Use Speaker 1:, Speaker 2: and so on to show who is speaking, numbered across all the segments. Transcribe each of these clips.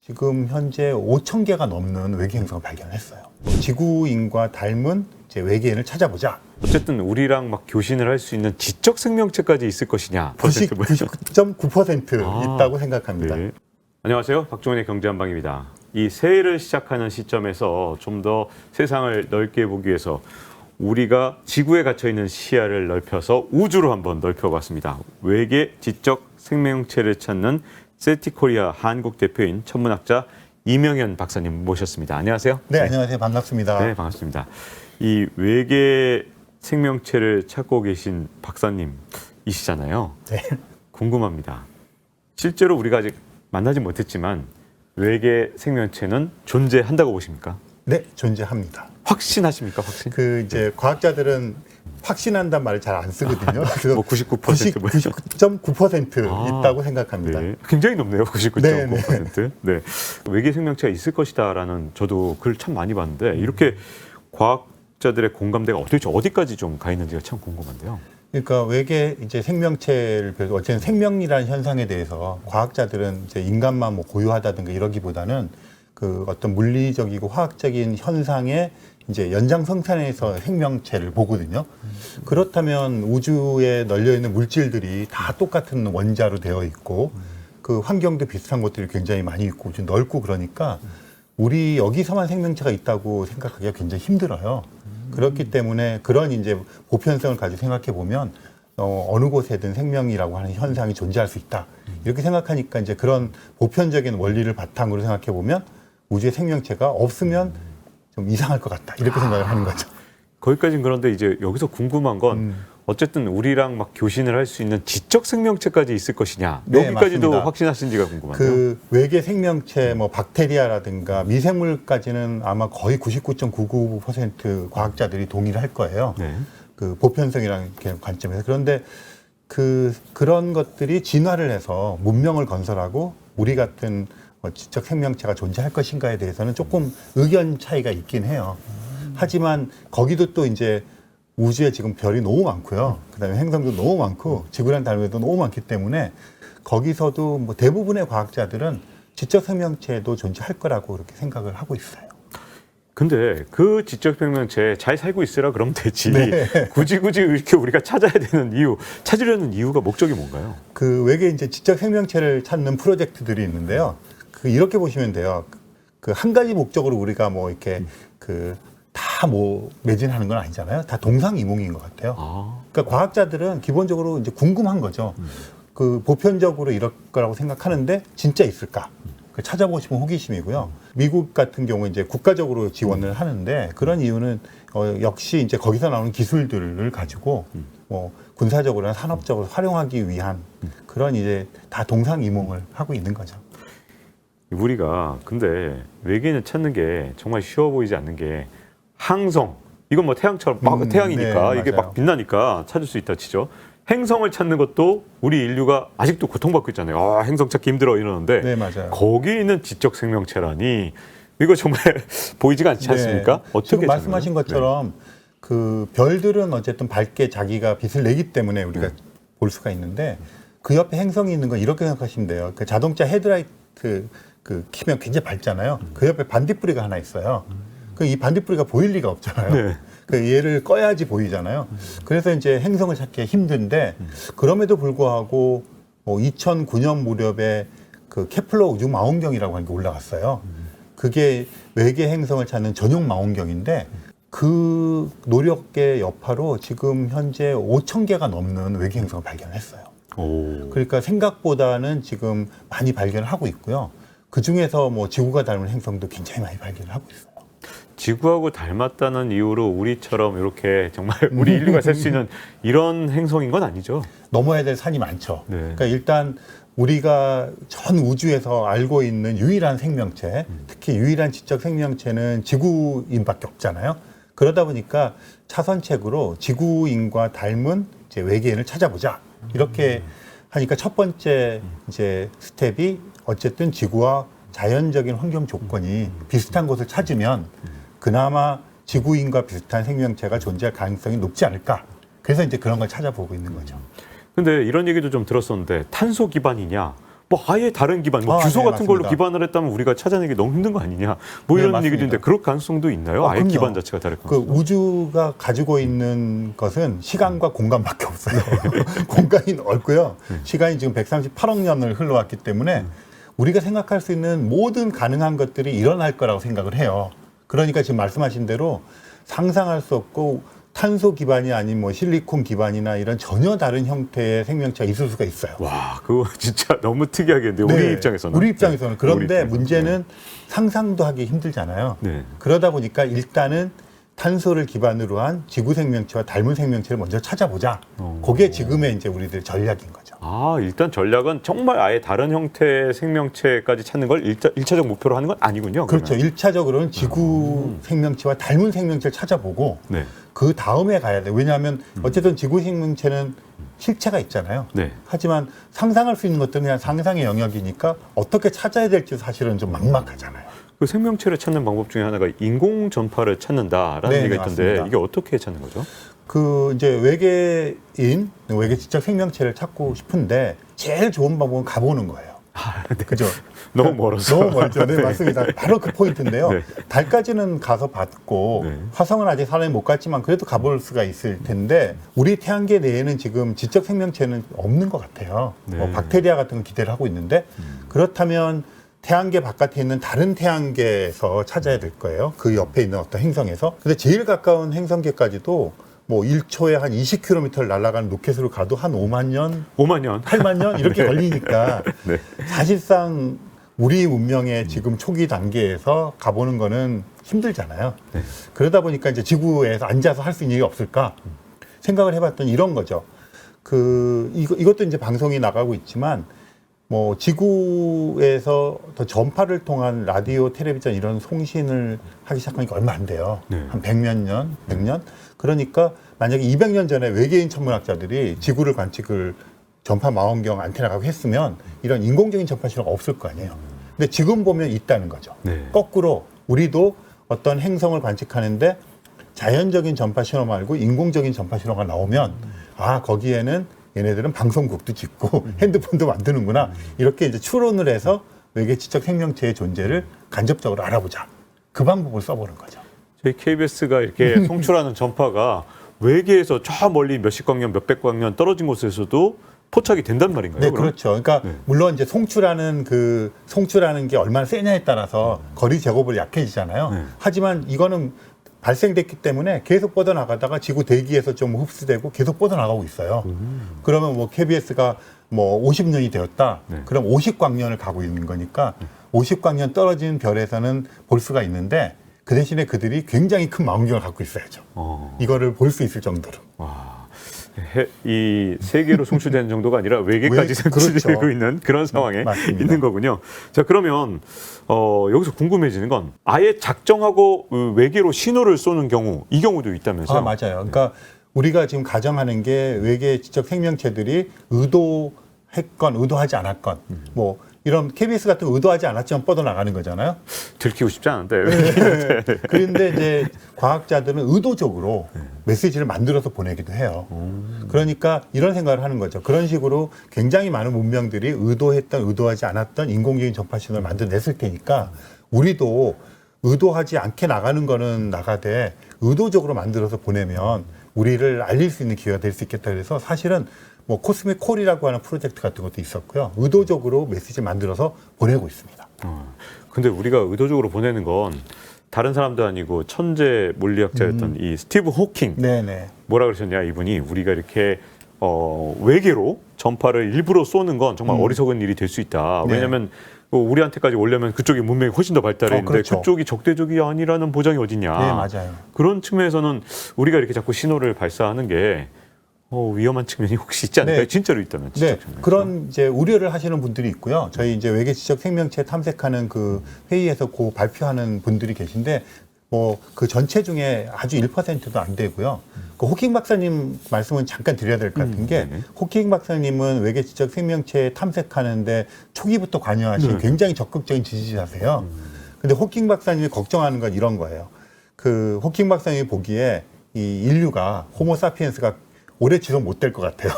Speaker 1: 지금 현재 5천 개가 넘는 외계 행성을 발견했어요. 지구인과 닮은 이제 외계인을 찾아보자.
Speaker 2: 어쨌든 우리랑 막 교신을 할 수 있는 지적 생명체까지 있을 것이냐?
Speaker 1: 99.9% 있다고 생각합니다.
Speaker 2: 네. 안녕하세요. 박종원의 경제한방입니다. 이 새해를 시작하는 시점에서 좀 더 세상을 넓게 보기 위해서 우리가 지구에 갇혀있는 시야를 넓혀서 우주로 한번 넓혀봤습니다. 외계 지적 생명체를 찾는 세티코리아 한국 대표인 천문학자 이명현 박사님 모셨습니다. 안녕하세요.
Speaker 1: 네, 안녕하세요. 반갑습니다.
Speaker 2: 네, 반갑습니다. 이 외계 생명체를 찾고 계신 박사님이시잖아요.
Speaker 1: 네.
Speaker 2: 궁금합니다. 실제로 우리가 아직 만나지 못했지만 외계 생명체는 존재한다고 보십니까?
Speaker 1: 네, 존재합니다.
Speaker 2: 확신하십니까? 확신?
Speaker 1: 이제 과학자들은 확신한다는 말을 잘 안 쓰거든요. 그래서
Speaker 2: 뭐 99%
Speaker 1: 99.9% 있다고 생각합니다.
Speaker 2: 네. 굉장히 높네요. 99.9%. 네. 외계 생명체가 있을 것이다라는 저도 글 참 많이 봤는데 이렇게 과학자들의 공감대가 도대체 어디까지 좀 가 있는지가 참 궁금한데요.
Speaker 1: 그러니까 외계 이제 생명체를 비롯해 어쨌든 생명이라는 현상에 대해서 과학자들은 이제 인간만 뭐 고유하다든가 이러기보다는 그 어떤 물리적이고 화학적인 현상의 이제 연장성산에서 생명체를 보거든요. 그렇다면 우주에 널려 있는 물질들이 다 똑같은 원자로 되어 있고 그 환경도 비슷한 것들이 굉장히 많이 있고 좀 넓고 그러니까 우리 여기서만 생명체가 있다고 생각하기가 굉장히 힘들어요. 그렇기 때문에 그런 이제 보편성을 가지고 생각해 보면 어느 곳에든 생명이라고 하는 현상이 존재할 수 있다. 이렇게 생각하니까 이제 그런 보편적인 원리를 바탕으로 생각해 보면 우주의 생명체가 없으면 좀 이상할 것 같다. 이렇게 생각을 하는 거죠.
Speaker 2: 거기까지는 그런데 이제 여기서 궁금한 건 어쨌든 우리랑 막 교신을 할 수 있는 지적 생명체까지 있을 것이냐.
Speaker 1: 네,
Speaker 2: 여기까지도
Speaker 1: 맞습니다.
Speaker 2: 확신하신지가 궁금한데요.
Speaker 1: 그 외계 생명체 뭐 박테리아라든가 미생물까지는 아마 거의 99.99% 과학자들이 동의를 할 거예요.
Speaker 2: 네.
Speaker 1: 그 보편성이라는 관점에서. 그런데 그런 것들이 진화를 해서 문명을 건설하고 우리 같은 지적 생명체가 존재할 것인가에 대해서는 조금 의견 차이가 있긴 해요. 하지만 거기도 또 이제 우주에 지금 별이 너무 많고요. 그다음에 행성도 너무 많고 지구랑 다르게도 너무 많기 때문에 거기서도 뭐 대부분의 과학자들은 지적 생명체도 존재할 거라고 그렇게 생각을 하고 있어요.
Speaker 2: 근데 그 지적 생명체 잘 살고 있으라 그러면 되지.
Speaker 1: 네.
Speaker 2: 굳이 이렇게 우리가 찾아야 되는 이유, 찾으려는 이유가 목적이 뭔가요?
Speaker 1: 그 외계 이제 지적 생명체를 찾는 프로젝트들이 있는데요. 이렇게 보시면 돼요. 그 한 가지 목적으로 우리가 뭐 이렇게 다 뭐 매진하는 건 아니잖아요. 다 동상이몽인 것 같아요. 그러니까 과학자들은 기본적으로 이제 궁금한 거죠. 그 보편적으로 이럴 거라고 생각하는데 진짜 있을까? 찾아보고 싶은 호기심이고요. 미국 같은 경우 이제 국가적으로 지원을 하는데 그런 이유는 역시 이제 거기서 나오는 기술들을 가지고 뭐 군사적으로나 산업적으로 활용하기 위한 그런 이제 다 동상이몽을 하고 있는 거죠.
Speaker 2: 우리가 근데 외계인을 찾는 게 정말 쉬워 보이지 않는 게 항성, 이건 뭐 태양처럼 막 태양이니까
Speaker 1: 네,
Speaker 2: 이게
Speaker 1: 맞아요.
Speaker 2: 막 빛나니까 찾을 수 있다 치죠. 행성을 찾는 것도 우리 인류가 아직도 고통받고 있잖아요. 행성 찾기 힘들어 이러는데
Speaker 1: 네, 맞아요.
Speaker 2: 거기 있는 지적 생명체라니 이거 정말 보이지가 않지 않습니까?
Speaker 1: 네.
Speaker 2: 어떻게
Speaker 1: 지금 말씀하신
Speaker 2: 찾나요?
Speaker 1: 것처럼 그 별들은 어쨌든 밝게 자기가 빛을 내기 때문에 우리가 볼 수가 있는데 그 옆에 행성이 있는 건 이렇게 생각하시면 돼요. 그 자동차 헤드라이트 키면 굉장히 밝잖아요. 그 옆에 반딧불이가 하나 있어요. 이 반딧불이가 보일 리가 없잖아요.
Speaker 2: 네.
Speaker 1: 얘를 꺼야지 보이잖아요. 그래서 이제 행성을 찾기 힘든데 그럼에도 불구하고 2009년 무렵에 그 케플러 우주 망원경이라고 하는 게 올라갔어요. 그게 외계 행성을 찾는 전용 망원경인데 그 노력의 여파로 지금 현재 5천 개가 넘는 외계 행성을 발견했어요. 그러니까 생각보다는 지금 많이 발견을 하고 있고요. 그 중에서 뭐 지구가 닮은 행성도 굉장히 많이 발견을 하고 있어요.
Speaker 2: 지구하고 닮았다는 이유로 우리처럼 이렇게 정말 우리 인류가 살 수 있는 이런 행성인 건 아니죠?
Speaker 1: 넘어야 될 산이 많죠.
Speaker 2: 네.
Speaker 1: 그러니까 일단 우리가 전 우주에서 알고 있는 유일한 생명체, 특히 유일한 지적 생명체는 지구인밖에 없잖아요. 그러다 보니까 차선책으로 지구인과 닮은 이제 외계인을 찾아보자. 이렇게 하니까 첫 번째 이제 스텝이 어쨌든 지구와 자연적인 환경 조건이 비슷한 곳을 찾으면 그나마 지구인과 비슷한 생명체가 존재할 가능성이 높지 않을까. 그래서 이제 그런 걸 찾아보고 있는 거죠.
Speaker 2: 근데 이런 얘기도 좀 들었었는데 탄소 기반이냐 뭐 아예 다른 기반, 뭐
Speaker 1: 아,
Speaker 2: 주소
Speaker 1: 네,
Speaker 2: 같은 걸로
Speaker 1: 맞습니다.
Speaker 2: 기반을 했다면 우리가 찾아내기 너무 힘든 거 아니냐? 뭐
Speaker 1: 네,
Speaker 2: 이런
Speaker 1: 맞습니다.
Speaker 2: 얘기도 있는데 그럴 가능성도 있나요? 아예
Speaker 1: 그럼요.
Speaker 2: 기반 자체가 다를
Speaker 1: 그
Speaker 2: 가능성.
Speaker 1: 우주가 가지고 있는 것은 시간과 공간밖에 없어요. 공간이 넓고요. 시간이 지금 138억 년을 흘러왔기 때문에 우리가 생각할 수 있는 모든 가능한 것들이 일어날 거라고 생각을 해요. 그러니까 지금 말씀하신 대로 상상할 수 없고 탄소 기반이 아닌 뭐 실리콘 기반이나 이런 전혀 다른 형태의 생명체가 있을 수가 있어요.
Speaker 2: 와, 그거 진짜 너무 특이하겠는데요.
Speaker 1: 네,
Speaker 2: 우리 입장에서는.
Speaker 1: 우리 입장에서는.
Speaker 2: 네.
Speaker 1: 그런데
Speaker 2: 우리 입장에서는.
Speaker 1: 문제는 상상도 하기 힘들잖아요.
Speaker 2: 네.
Speaker 1: 그러다 보니까 일단은 탄소를 기반으로 한 지구 생명체와 닮은 생명체를 먼저 찾아보자. 그게 지금의 이제 우리들 전략인 거죠.
Speaker 2: 아, 일단 전략은 정말 아예 다른 형태의 생명체까지 찾는 걸 일차적 목표로 하는 건 아니군요.
Speaker 1: 그렇죠.
Speaker 2: 그러면.
Speaker 1: 1차적으로는 지구 생명체와 닮은 생명체를 찾아보고
Speaker 2: 네.
Speaker 1: 그 다음에 가야 돼요. 왜냐하면 어쨌든 지구 생명체는 실체가 있잖아요.
Speaker 2: 네.
Speaker 1: 하지만 상상할 수 있는 것들은 그냥 상상의 영역이니까 어떻게 찾아야 될지 사실은 좀 막막하잖아요.
Speaker 2: 그 생명체를 찾는 방법 중에 하나가 인공 전파를 찾는다라는
Speaker 1: 네,
Speaker 2: 얘기가
Speaker 1: 네,
Speaker 2: 있던데
Speaker 1: 맞습니다.
Speaker 2: 이게 어떻게 찾는 거죠?
Speaker 1: 그 이제 외계인, 외계 지적 생명체를 찾고 싶은데 제일 좋은 방법은 가보는 거예요. 그죠?
Speaker 2: 너무 멀어서.
Speaker 1: 너무 멀죠. 네, 맞습니다. 바로 그 포인트인데요.
Speaker 2: 네.
Speaker 1: 달까지는 가서 봤고
Speaker 2: 네.
Speaker 1: 화성은 아직 사람이 못 갔지만 그래도 가볼 수가 있을 텐데 우리 태양계 내에는 지금 지적 생명체는 없는 것 같아요.
Speaker 2: 네.
Speaker 1: 뭐 박테리아 같은 거 기대를 하고 있는데 그렇다면 태양계 바깥에 있는 다른 태양계에서 찾아야 될 거예요. 그 옆에 있는 어떤 행성에서. 근데 제일 가까운 행성계까지도 뭐 1초에 한 20km를 날아가는 로켓으로 가도 한 5만 년,
Speaker 2: 5만 년.
Speaker 1: 8만 년 이렇게
Speaker 2: 네.
Speaker 1: 걸리니까
Speaker 2: 네.
Speaker 1: 사실상 우리 문명의 지금 초기 단계에서 가보는 거는 힘들잖아요.
Speaker 2: 네.
Speaker 1: 그러다 보니까 이제 지구에서 앉아서 할 수 있는 일이 없을까 생각을 해봤더니 이런 거죠. 이것도 이제 방송이 나가고 있지만 뭐 지구에서 더 전파를 통한 라디오, 텔레비전 이런 송신을 하기 시작하니까 얼마 안 돼요.
Speaker 2: 네.
Speaker 1: 한 100몇 년, 100년. 그러니까 만약에 200년 전에 외계인 천문학자들이 지구를 관측을 전파 망원경 안테나 가고 했으면 이런 인공적인 전파 신호가 없을 거 아니에요. 근데 지금 보면 있다는 거죠.
Speaker 2: 네.
Speaker 1: 거꾸로 우리도 어떤 행성을 관측하는데 자연적인 전파 신호 말고 인공적인 전파 신호가 나오면 아, 거기에는 얘네들은 방송국도 짓고 핸드폰도 만드는구나. 이렇게 이제 추론을 해서 외계 지적 생명체의 존재를 간접적으로 알아보자. 그 방법을 써보는 거죠.
Speaker 2: 저희 KBS가 이렇게 송출하는 전파가 외계에서 저 멀리 몇십 광년, 몇백 광년 떨어진 곳에서도 포착이 된단 말인가요?
Speaker 1: 네,
Speaker 2: 그럼?
Speaker 1: 그렇죠. 그러니까
Speaker 2: 네.
Speaker 1: 물론 이제 송출하는 게 얼마나 세냐에 따라서 거리 제곱을 약해지잖아요.
Speaker 2: 네.
Speaker 1: 하지만 이거는 발생됐기 때문에 계속 뻗어나가다가 지구 대기에서 좀 흡수되고 계속 뻗어나가고 있어요. 그러면 뭐 KBS가 뭐 50년이 되었다.
Speaker 2: 네.
Speaker 1: 그럼 50광년을 가고 있는 거니까 50광년 떨어진 별에서는 볼 수가 있는데 그 대신에 그들이 굉장히 큰 망원경을 갖고 있어야죠. 이거를 볼 수 있을 정도로.
Speaker 2: 와, 이 세계로 송출되는 정도가 아니라 외계까지 송출되고
Speaker 1: 그렇죠.
Speaker 2: 있는 그런 상황에
Speaker 1: 맞습니다.
Speaker 2: 있는 거군요. 자, 그러면 여기서 궁금해지는 건 아예 작정하고 외계로 신호를 쏘는 경우, 이 경우도 있다면서요?
Speaker 1: 아, 맞아요. 그러니까 우리가 지금 가정하는 게 외계 지적 생명체들이 의도했건 의도하지 않았건 뭐 이런 KBS 같은 거 의도하지 않았지만 뻗어나가는 거잖아요.
Speaker 2: 들키고 싶지 않은데.
Speaker 1: 그런데 이제 과학자들은 의도적으로 메시지를 만들어서 보내기도 해요. 그러니까 이런 생각을 하는 거죠. 그런 식으로 굉장히 많은 문명들이 의도했던 의도하지 않았던 인공적인 전파 신호를 만들어냈을 테니까 우리도 의도하지 않게 나가는 거는 나가되 의도적으로 만들어서 보내면 우리를 알릴 수 있는 기회가 될 수 있겠다. 그래서 사실은 뭐 코스믹 콜이라고 하는 프로젝트 같은 것도 있었고요. 의도적으로 메시지 만들어서 보내고 있습니다.
Speaker 2: 근데 우리가 의도적으로 보내는 건 다른 사람도 아니고 천재 물리학자였던 이 스티브 호킹.
Speaker 1: 네네.
Speaker 2: 뭐라 그러셨냐, 이분이 우리가 이렇게 외계로 전파를 일부러 쏘는 건 정말 어리석은 일이 될 수 있다.
Speaker 1: 네.
Speaker 2: 왜냐하면 우리한테까지 오려면 그쪽이 문명이 훨씬 더 발달해 있는데
Speaker 1: 그렇죠.
Speaker 2: 그쪽이 적대적이 아니라는 보장이 어딨냐.
Speaker 1: 네, 맞아요.
Speaker 2: 그런 측면에서는 우리가 이렇게 자꾸 신호를 발사하는 게 위험한 측면이 혹시 있지 않을까요?
Speaker 1: 네.
Speaker 2: 진짜로 있다면.
Speaker 1: 네,
Speaker 2: 측면에서.
Speaker 1: 그런 이제 우려를 하시는 분들이 있고요. 저희 이제 외계 지적 생명체 탐색하는 그 회의에서 그 발표하는 분들이 계신데 뭐 그 전체 중에 아주 1%도 안 되고요. 그 호킹 박사님 말씀은 잠깐 드려야 될 것 같은 게
Speaker 2: 네네.
Speaker 1: 호킹 박사님은 외계 지적 생명체 탐색하는데 초기부터 관여하신
Speaker 2: 네.
Speaker 1: 굉장히 적극적인 지지자세요. 근데 호킹 박사님이 걱정하는 건 이런 거예요. 그 호킹 박사님이 보기에 이 인류가 호모사피엔스가 오래 지속 못 될 것 같아요.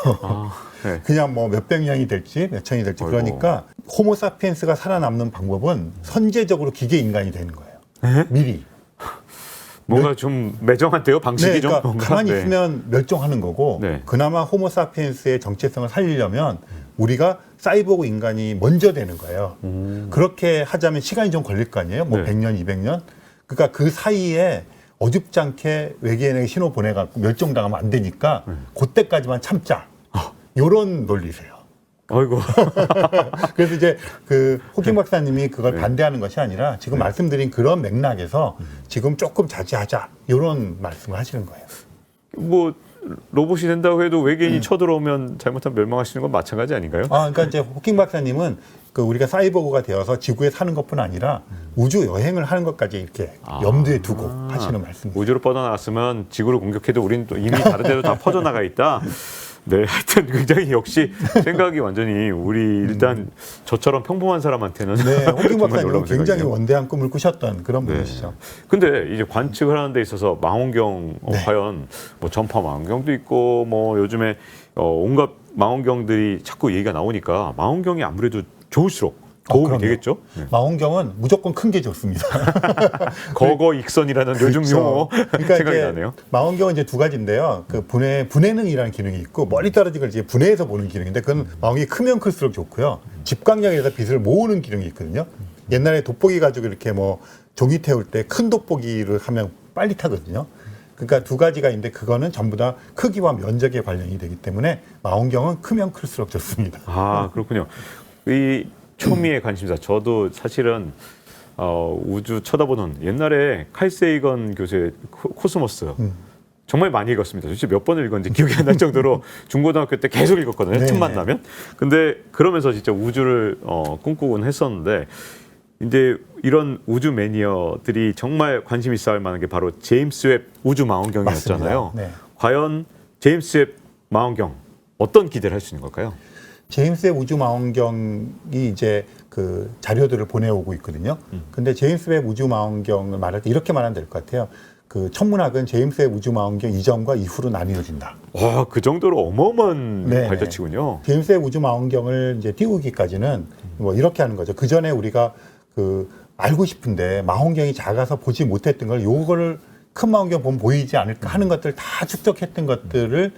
Speaker 2: 네.
Speaker 1: 그냥 뭐 몇백 년이 될지 몇 천이 될지.
Speaker 2: 어이구.
Speaker 1: 그러니까 호모사피엔스가 살아남는 방법은 선제적으로 기계 인간이 되는 거예요. 미리.
Speaker 2: 뭔가 좀 매정한데요, 방식이
Speaker 1: 네,
Speaker 2: 좀.
Speaker 1: 그러니까
Speaker 2: 뭔가.
Speaker 1: 가만히
Speaker 2: 네.
Speaker 1: 있으면 멸종하는 거고
Speaker 2: 네.
Speaker 1: 그나마 호모사피엔스의 정체성을 살리려면 우리가 사이보그 인간이 먼저 되는 거예요. 그렇게 하자면 시간이 좀 걸릴 거 아니에요? 뭐
Speaker 2: 네.
Speaker 1: 100년, 200년? 그러니까 그 사이에 어줍지 않게 외계인에게 신호 보내갖고 멸종당하면 안 되니까 그때까지만 참자. 요런 논리세요.
Speaker 2: 아이고.
Speaker 1: 그래서 이제 그 호킹 박사님이 그걸
Speaker 2: 네.
Speaker 1: 반대하는 것이 아니라 지금 말씀드린 그런 맥락에서 지금 조금 자제하자. 요런 말씀을 하시는 거예요.
Speaker 2: 뭐 로봇이 된다고 해도 외계인이 쳐들어오면 잘못하면 멸망하시는 건 마찬가지 아닌가요?
Speaker 1: 그러니까 이제 호킹 박사님은 그 우리가 사이보그가 되어서 지구에 사는 것뿐 아니라 우주 여행을 하는 것까지 이렇게 염두에 두고 하시는 말씀입니다.
Speaker 2: 우주로 뻗어나갔으면 지구를 공격해도 우리는 또 이미 다른 데로 다 퍼져나가 있다. 네, 하여튼 굉장히 역시 생각이 완전히 우리 일단 저처럼 평범한 사람한테는
Speaker 1: 네, 호킹
Speaker 2: 정말
Speaker 1: 박사님은
Speaker 2: 놀라운
Speaker 1: 굉장히
Speaker 2: 생각이에요.
Speaker 1: 원대한 꿈을 꾸셨던 그런
Speaker 2: 네.
Speaker 1: 분이시죠.
Speaker 2: 근데 이제 관측을 하는 데 있어서 망원경
Speaker 1: 네.
Speaker 2: 과연 뭐 전파 망원경도 있고 뭐 요즘에 온갖 망원경들이 자꾸 얘기가 나오니까 망원경이 아무래도 좋을수록 도움이
Speaker 1: 그럼요.
Speaker 2: 되겠죠? 네.
Speaker 1: 망원경은 무조건 큰 게 좋습니다.
Speaker 2: 거거 익선이라는 요즘
Speaker 1: 그렇죠.
Speaker 2: 용어
Speaker 1: 그러니까
Speaker 2: 생각이
Speaker 1: 이제
Speaker 2: 나네요.
Speaker 1: 망원경은 이제 두 가지인데요. 그 분해능이라는 기능이 있고 멀리 떨어진 걸 이제 분해해서 보는 기능인데 그건 망원경이 크면 클수록 좋고요. 집광력에서 빛을 모으는 기능이 있거든요. 옛날에 돋보기 가지고 이렇게 뭐 종이 태울 때 큰 돋보기를 하면 빨리 타거든요. 그러니까 두 가지가 있는데 그거는 전부 다 크기와 면적에 관련이 되기 때문에 망원경은 크면 클수록 좋습니다.
Speaker 2: 아, 그렇군요. 이 초미의 관심사. 저도 사실은 우주 쳐다보는 옛날에 칼 세이건 교수의 코스모스 정말 많이 읽었습니다. 도대체 몇 번을 읽었는지 기억이 안 날 정도로 중고등학교 때 계속 읽었거든요.
Speaker 1: 네.
Speaker 2: 틈만 나면. 근데 그러면서 진짜 우주를 꿈꾸곤 했었는데 이제 이런 우주 매니어들이 정말 관심 있어 할 만한 게 바로 제임스 웹 우주 망원경이었잖아요.
Speaker 1: 맞습니다. 네.
Speaker 2: 과연 제임스 웹 망원경 어떤 기대를 할 수 있는 걸까요?
Speaker 1: 제임스의 우주 망원경이 이제 그 자료들을 보내오고 있거든요. 근데 제임스 웹 우주 망원경을 말할 때 이렇게 말하면 될 것 같아요. 그 천문학은 제임스 웹 우주 망원경 이전과 이후로 나뉘어진다.
Speaker 2: 와, 그 정도로 어마어마한
Speaker 1: 네.
Speaker 2: 발자취군요.
Speaker 1: 제임스 웹 우주 망원경을 이제 띄우기까지는 뭐 이렇게 하는 거죠. 그 전에 우리가 그 알고 싶은데 망원경이 작아서 보지 못했던 걸 요거를 큰 망원경 보면 보이지 않을까 하는 것들 다 축적했던 것들을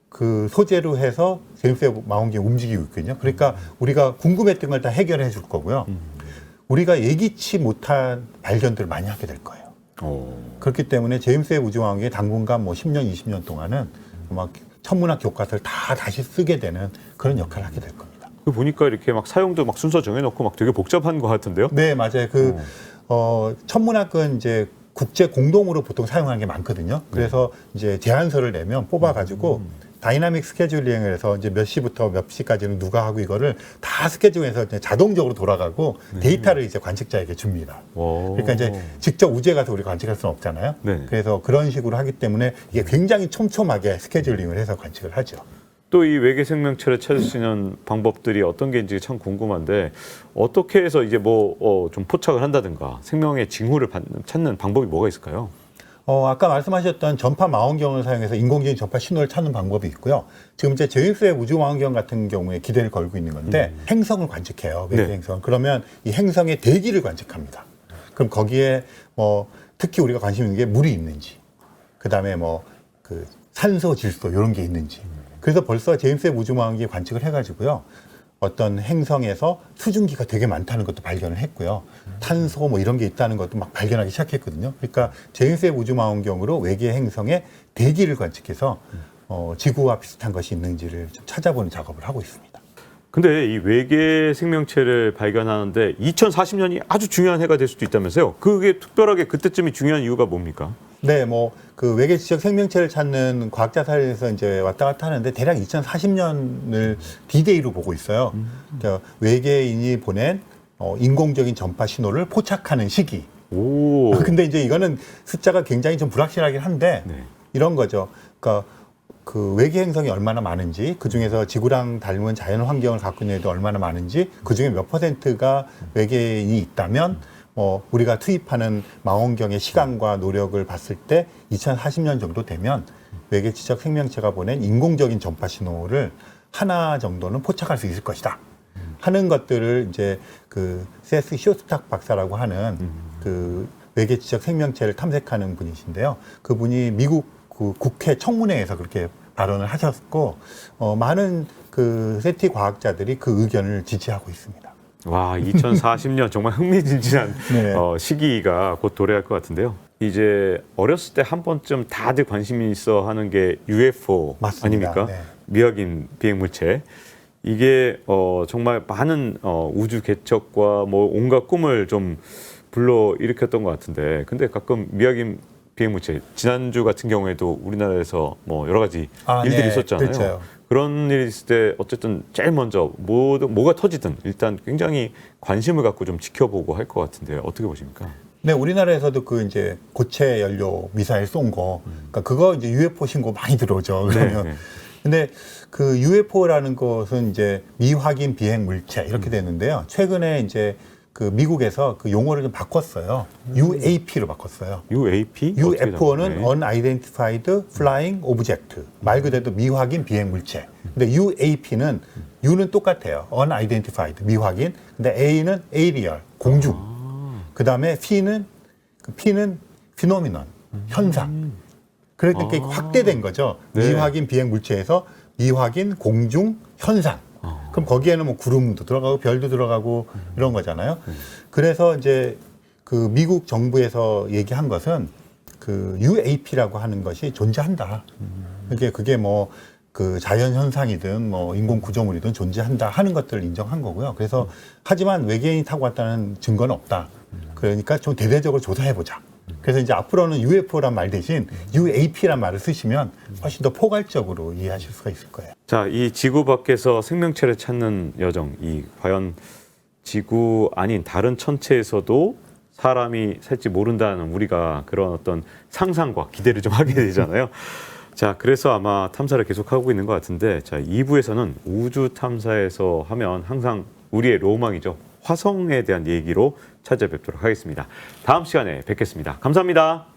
Speaker 1: 그 소재로 해서 제임스 웹 망원경이 움직이고 있거든요. 그러니까 우리가 궁금했던 걸 다 해결해 줄 거고요. 우리가 예기치 못한 발견들을 많이 하게 될 거예요. 그렇기 때문에 제임스 웹 우주 망원경이 당분간 뭐 10년, 20년 동안은 막 천문학 교과서를 다 다시 쓰게 되는 그런 역할을 하게 될 겁니다.
Speaker 2: 그 보니까 이렇게 막 사용도 막 순서 정해놓고 막 되게 복잡한 것 같은데요?
Speaker 1: 네, 맞아요. 천문학은 이제 국제 공동으로 보통 사용하는 게 많거든요. 그래서 이제 제안서를 내면 뽑아가지고 다이나믹 스케줄링을 해서 이제 몇 시부터 몇 시까지는 누가 하고 이거를 다 스케줄해서 이제 자동적으로 돌아가고 데이터를 이제 관측자에게 줍니다. 그러니까 이제 직접 우주에 가서 우리가 관측할 수는 없잖아요.
Speaker 2: 네.
Speaker 1: 그래서 그런 식으로 하기 때문에 이게 굉장히 촘촘하게 스케줄링을 해서 관측을 하죠.
Speaker 2: 또 이 외계 생명체를 찾을 수 있는 방법들이 어떤 게 있는지 참 궁금한데 어떻게 해서 이제 뭐 좀 포착을 한다든가 생명의 징후를 찾는 방법이 뭐가 있을까요?
Speaker 1: 아까 말씀하셨던 전파 망원경을 사용해서 인공적인 전파 신호를 찾는 방법이 있고요. 지금 이제 제임스 웹 우주 망원경 같은 경우에 기대를 걸고 있는 건데 행성을 관측해요. 외계
Speaker 2: 네.
Speaker 1: 행성. 그러면 이 행성의 대기를 관측합니다. 그럼 거기에 뭐 특히 우리가 관심 있는 게 물이 있는지, 그다음에 뭐 그 산소, 질소 이런 게 있는지. 그래서 벌써 제임스 웹 우주 망원경이 관측을 해가지고요. 어떤 행성에서 수증기가 되게 많다는 것도 발견을 했고요. 탄소 뭐 이런 게 있다는 것도 막 발견하기 시작했거든요. 그러니까 제임스 웹 우주 망원경으로 외계 행성의 대기를 관측해서 지구와 비슷한 것이 있는지를 좀 찾아보는 작업을 하고 있습니다.
Speaker 2: 근데 이 외계 생명체를 발견하는데 2040년이 아주 중요한 해가 될 수도 있다면서요? 그게 특별하게 그때쯤이 중요한 이유가 뭡니까?
Speaker 1: 네, 뭐 그 외계 지적 생명체를 찾는 과학자 사이에서 이제 왔다 갔다 하는데 대략 2040년을 D-Day로 보고 있어요. 그러니까 외계인이 보낸 인공적인 전파 신호를 포착하는 시기.
Speaker 2: 오.
Speaker 1: 근데 이제 이거는 숫자가 굉장히 좀 불확실하긴 한데
Speaker 2: 네.
Speaker 1: 이런 거죠. 그러니까 그 외계 행성이 얼마나 많은지, 그 중에서 지구랑 닮은 자연 환경을 갖고 있는 애도 얼마나 많은지, 그 중에 몇 퍼센트가 외계인이 있다면 우리가 투입하는 망원경의 시간과 노력을 봤을 때 2040년 정도 되면 외계 지적 생명체가 보낸 인공적인 전파 신호를 하나 정도는 포착할 수 있을 것이다. 하는 것들을 이제 그 세스 쇼스탁 박사라고 하는 그 외계 지적 생명체를 탐색하는 분이신데요. 그분이 미국 그 국회 청문회에서 그렇게 발언을 하셨고 많은 그 세티 과학자들이 그 의견을 지지하고 있습니다.
Speaker 2: 와, 2040년 정말 흥미진진한
Speaker 1: 네.
Speaker 2: 시기가 곧 도래할 것 같은데요. 이제 어렸을 때 한 번쯤 다들 관심이 있어 하는 게 UFO
Speaker 1: 맞습니다.
Speaker 2: 아닙니까?
Speaker 1: 네.
Speaker 2: 미확인 비행물체. 이게 정말 많은 우주 개척과 뭐 온갖 꿈을 좀 불러 일으켰던 것 같은데, 근데 가끔 미확인 비행물체, 지난주 같은 경우에도 우리나라에서 뭐 여러 가지 일들이
Speaker 1: 네.
Speaker 2: 있었잖아요.
Speaker 1: 그렇죠.
Speaker 2: 그런 일이 있을 때 어쨌든 제일 먼저 뭐가 터지든 일단 굉장히 관심을 갖고 좀 지켜보고 할 것 같은데 어떻게 보십니까?
Speaker 1: 네, 우리나라에서도 그 이제 고체 연료 미사일 쏜 거, 그러니까 그거 이제 UFO 신고 많이 들어오죠. 그러면.
Speaker 2: 네.
Speaker 1: 근데 그 UFO라는 것은 이제 미확인 비행 물체 이렇게 되는데요. 최근에 이제 그 미국에서 그 용어를 좀 바꿨어요. UAP로 바꿨어요.
Speaker 2: UAP?
Speaker 1: UFO는 Unidentified Flying Object. 말 그대로 미확인 비행 물체. 근데 UAP는 U는 똑같아요. Unidentified, 미확인. 근데 A는 Aerial, 공중. 그다음에 P는 Phenomenon, 현상. 그러니까 이게 확대된 거죠.
Speaker 2: 네.
Speaker 1: 미확인 비행 물체에서 미확인 공중 현상. 그럼 거기에는 뭐 구름도 들어가고 별도 들어가고 이런 거잖아요. 그래서 이제 그 미국 정부에서 얘기한 것은 그 UAP라고 하는 것이 존재한다. 그게 뭐 그 자연 현상이든 뭐 인공 구조물이든 존재한다 하는 것들을 인정한 거고요. 그래서 하지만 외계인이 타고 왔다는 증거는 없다. 그러니까 좀 대대적으로 조사해 보자. 그래서 이제 앞으로는 UFO란 말 대신 UAP란 말을 쓰시면 훨씬 더 포괄적으로 이해하실 수가 있을 거예요.
Speaker 2: 자, 이 지구 밖에서 생명체를 찾는 여정, 이 과연 지구 아닌 다른 천체에서도 사람이 살지 모른다는 우리가 그런 어떤 상상과 기대를 좀 하게 되잖아요. 자, 그래서 아마 탐사를 계속하고 있는 것 같은데, 자, 2부에서는 우주 탐사에서 하면 항상 우리의 로망이죠. 화성에 대한 얘기로 찾아뵙도록 하겠습니다. 다음 시간에 뵙겠습니다. 감사합니다.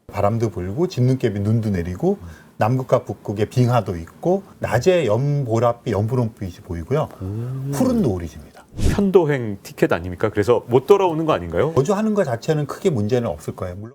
Speaker 1: 바람도 불고 진눈깨비 눈도 내리고 남극과 북극에 빙하도 있고 낮에 연보랏빛, 연분홍빛이 보이고요. 푸른 노을이 집니다.
Speaker 2: 편도행 티켓 아닙니까? 그래서 못 돌아오는 거 아닌가요?
Speaker 1: 거주하는 것 자체는 크게 문제는 없을 거예요. 물론